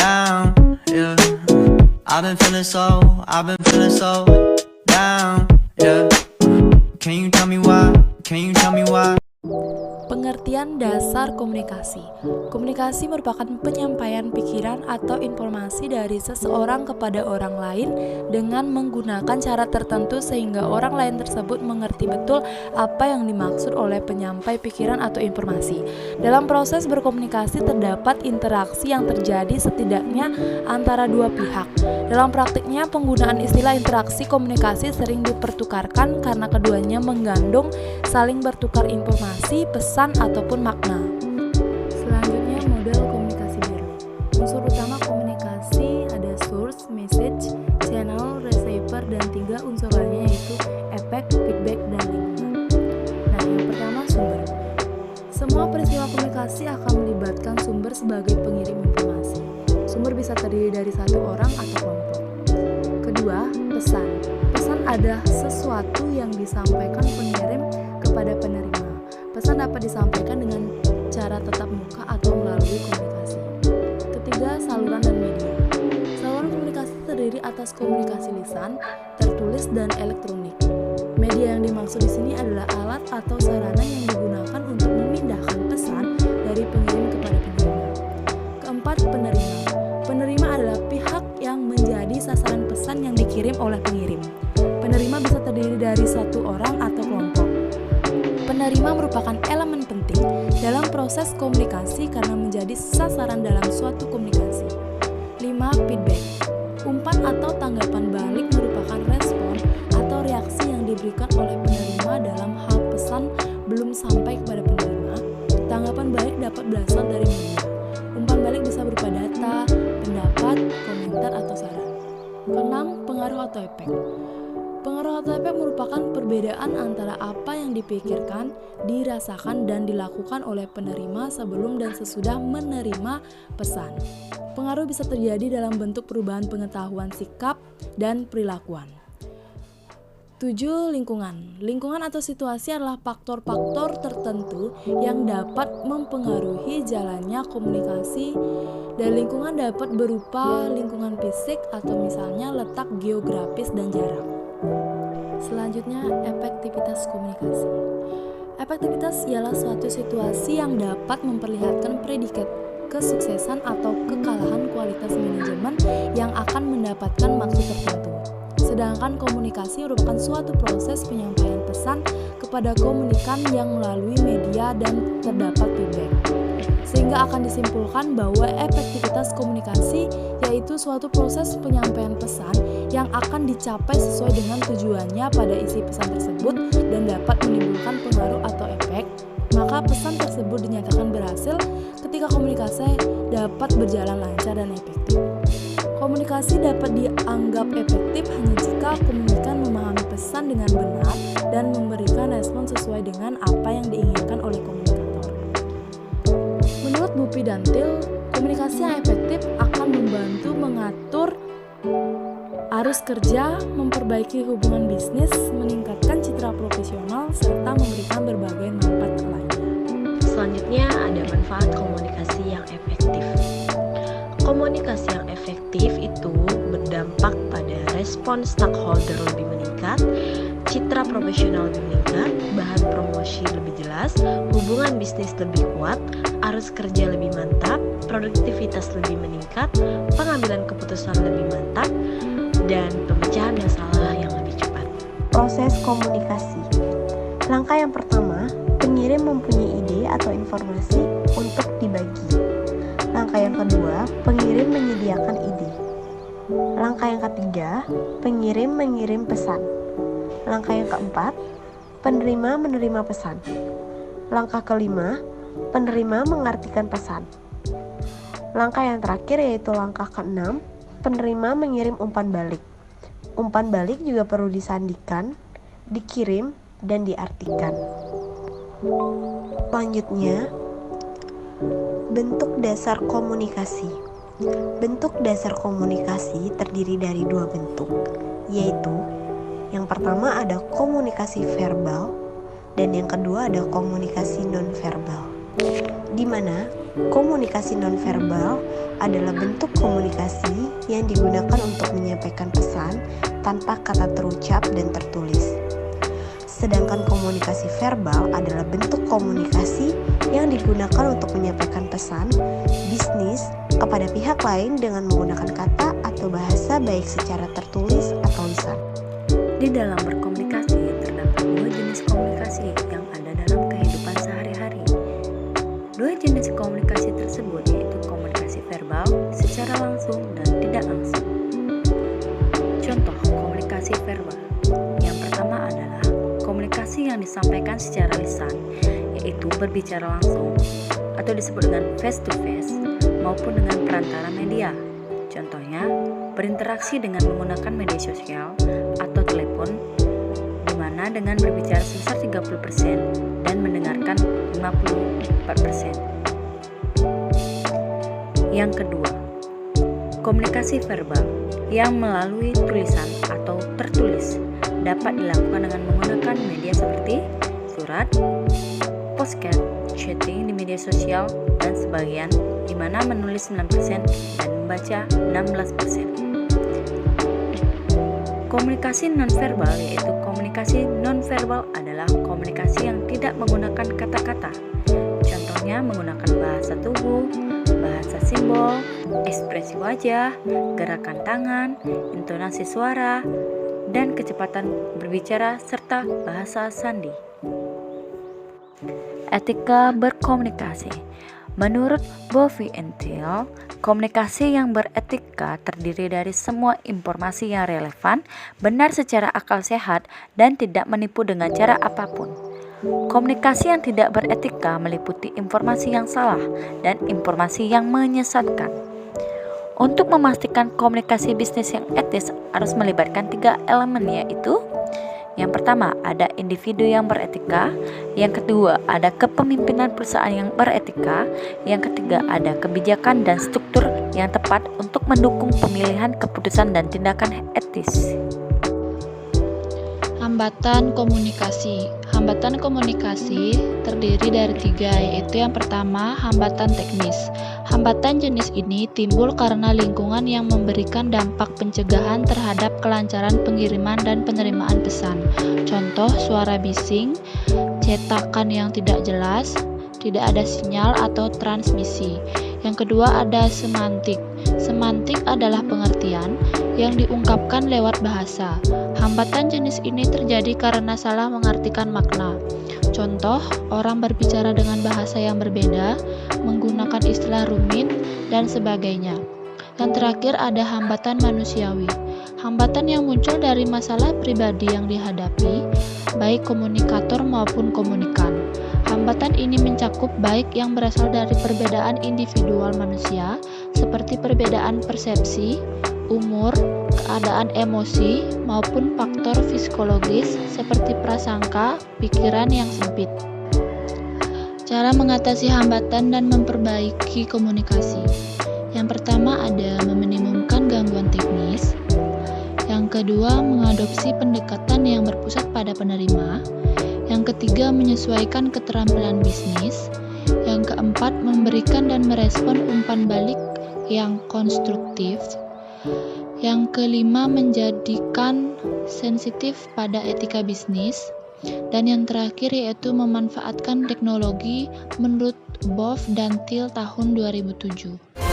down, yeah. I've been feeling so down, yeah. Can you tell me why? Can you tell me why? Pengertian dasar komunikasi. Komunikasi merupakan penyampaian pikiran atau informasi dari seseorang kepada orang lain dengan menggunakan cara tertentu sehingga orang lain tersebut mengerti betul apa yang dimaksud oleh penyampai pikiran atau informasi. Dalam proses berkomunikasi terdapat interaksi yang terjadi setidaknya antara dua pihak. Dalam praktiknya, penggunaan istilah interaksi komunikasi sering dipertukarkan karena keduanya mengandung saling bertukar informasi, pesan, ataupun makna. Selanjutnya, model komunikasi Berlin. Unsur utama komunikasi ada source, message, channel, receiver, dan 3 unsur lainnya yaitu efek, feedback, dan lingkungan. Nah, yang pertama, sumber. Semua peristiwa komunikasi akan melibatkan sumber sebagai pengirim informasi. Sumber bisa terdiri dari satu orang atau kelompok. Kedua, pesan. Pesan adalah sesuatu yang disampaikan pengirim kepada penerima. Pesan dapat disampaikan dengan cara tatap muka atau melalui komunikasi. Ketiga, saluran dan media. Saluran komunikasi terdiri atas komunikasi lisan, tertulis, dan elektronik. Media yang dimaksud di sini adalah alat atau sarana yang digunakan untuk memindahkan pesan dari pengirim kepada penerima. Keempat, penerima. Penerima adalah pihak yang menjadi sasaran pesan yang dikirim oleh pengirim. Penerima bisa terdiri dari satu orang atau kelompok. Penerima merupakan elemen penting dalam proses komunikasi karena menjadi sasaran dalam suatu komunikasi. 5. Feedback. Umpan atau tanggapan balik merupakan respon atau reaksi yang diberikan oleh penerima dalam hal pesan belum sampai kepada penerima. Tanggapan balik dapat berasal dari media. Umpan balik bisa berupa data, pendapat, komentar, atau saran. 6. Pengaruh atau efek. Pengaruh atau efek merupakan perbedaan antara apa yang dipikirkan, dirasakan, dan dilakukan oleh penerima sebelum dan sesudah menerima pesan. Pengaruh bisa terjadi dalam bentuk perubahan pengetahuan sikap dan perilakuan. 7. Lingkungan. Lingkungan atau situasi adalah faktor-faktor tertentu yang dapat mempengaruhi jalannya komunikasi, dan lingkungan dapat berupa lingkungan fisik atau misalnya letak geografis dan jarak. Selanjutnya, efektivitas komunikasi. Efektivitas ialah suatu situasi yang dapat memperlihatkan predikat kesuksesan atau kekalahan kualitas manajemen yang akan mendapatkan maksud tertentu. Sedangkan komunikasi merupakan suatu proses penyampaian pesan kepada komunikan yang melalui media dan terdapat feedback. Sehingga akan disimpulkan bahwa efektivitas komunikasi yaitu suatu proses penyampaian pesan yang akan dicapai sesuai dengan tujuannya pada isi pesan tersebut dan dapat menimbulkan pengaruh atau efek, maka pesan tersebut dinyatakan berhasil ketika komunikasi dapat berjalan lancar dan efektif. Komunikasi dapat dianggap efektif hanya jika komunikan memahami pesan dengan benar dan memberikan respon sesuai dengan apa yang diinginkan oleh komunikator. Menurut Bu Pidantil, komunikasi yang efektif akan membantu mengatur arus kerja, memperbaiki hubungan bisnis, meningkatkan citra profesional, serta memberikan berbagai manfaat lainnya. Selanjutnya ada manfaat komunikasi yang efektif. Komunikasi yang efektif itu berdampak pada respon stakeholder lebih meningkat, citra profesional lebih meningkat, bahan promosi lebih jelas, hubungan bisnis lebih kuat, arus kerja lebih mantap, produktivitas lebih meningkat, pengambilan keputusan lebih mantap, dan pemecahan masalah yang lebih cepat. Proses komunikasi. Langkah yang pertama, pengirim mempunyai ide atau informasi untuk dibagi. Langkah yang kedua, pengirim menyediakan ide. Langkah yang ketiga, pengirim mengirim pesan. Langkah yang keempat, penerima menerima pesan. Langkah kelima, penerima mengartikan pesan. Langkah yang terakhir yaitu langkah keenam, penerima mengirim umpan balik. Umpan balik juga perlu disandikan, dikirim, dan diartikan. Selanjutnya, bentuk dasar komunikasi. Bentuk dasar komunikasi terdiri dari 2 bentuk, yaitu yang pertama ada komunikasi verbal dan yang kedua ada komunikasi nonverbal. Di mana Komunikasi nonverbal adalah bentuk komunikasi yang digunakan untuk menyampaikan pesan tanpa kata terucap dan tertulis. Sedangkan komunikasi verbal adalah bentuk komunikasi yang digunakan untuk menyampaikan pesan bisnis kepada pihak lain dengan menggunakan kata atau bahasa baik secara tertulis atau lisan. Di dalam berkomunikasi terdapat dua jenis komunikasi yang ada dalam kehidupan sehari-hari. Dua jenis komunikasi tersebut yaitu komunikasi verbal secara langsung dan tidak langsung. Contoh komunikasi verbal. Yang pertama adalah komunikasi yang disampaikan secara lisan, yaitu berbicara langsung atau disebut dengan face to face maupun dengan perantara media. Contohnya, berinteraksi dengan menggunakan media sosial atau telepon, di mana dengan berbicara sebesar 30% dan mendengarkan 54%. Yang kedua, komunikasi verbal yang melalui tulisan atau tertulis dapat dilakukan dengan menggunakan media seperti surat, postcard, chatting di media sosial, dan sebagian, di mana menulis 9% dan membaca 16%. Komunikasi nonverbal yaitu komunikasi nonverbal adalah komunikasi yang tidak menggunakan kata-kata. Contohnya menggunakan bahasa tubuh, bahasa simbol, ekspresi wajah, gerakan tangan, intonasi suara, dan kecepatan berbicara serta bahasa sandi. Etika berkomunikasi. Menurut Bovy and Thiel, komunikasi yang beretika terdiri dari semua informasi yang relevan, benar secara akal sehat, dan tidak menipu dengan cara apapun. Komunikasi yang tidak beretika meliputi informasi yang salah dan informasi yang menyesatkan. Untuk memastikan komunikasi bisnis yang etis harus melibatkan 3 elemen, yaitu yang pertama ada individu yang beretika, yang kedua ada kepemimpinan perusahaan yang beretika, yang ketiga ada kebijakan dan struktur yang tepat untuk mendukung pemilihan keputusan dan tindakan etis. Hambatan komunikasi. Hambatan komunikasi terdiri dari 3, yaitu yang pertama hambatan teknis. Hambatan jenis ini timbul karena lingkungan yang memberikan dampak pencegahan terhadap kelancaran pengiriman dan penerimaan pesan. Contoh suara bising, cetakan yang tidak jelas, tidak ada sinyal atau transmisi. Yang kedua ada semantik. Semantik adalah pengertian yang diungkapkan lewat bahasa. Hambatan jenis ini terjadi karena salah mengartikan makna. Contoh, orang berbicara dengan bahasa yang berbeda, menggunakan istilah rumit, dan sebagainya. Dan terakhir ada hambatan manusiawi. Hambatan yang muncul dari masalah pribadi yang dihadapi, baik komunikator maupun komunikan. Hambatan ini mencakup baik yang berasal dari perbedaan individual manusia, seperti perbedaan persepsi, umur, keadaan emosi, maupun faktor psikologis seperti prasangka, pikiran yang sempit. Cara mengatasi hambatan dan memperbaiki komunikasi. Yang pertama ada meminimumkan gangguan teknis. Yang kedua, mengadopsi pendekatan yang berpusat pada penerima. Yang ketiga, menyesuaikan keterampilan bisnis. Yang keempat, memberikan dan merespon umpan balik yang konstruktif. Yang kelima, menjadikan sensitif pada etika bisnis. Dan yang terakhir yaitu memanfaatkan teknologi menurut Bovy dan Thiel tahun 2007.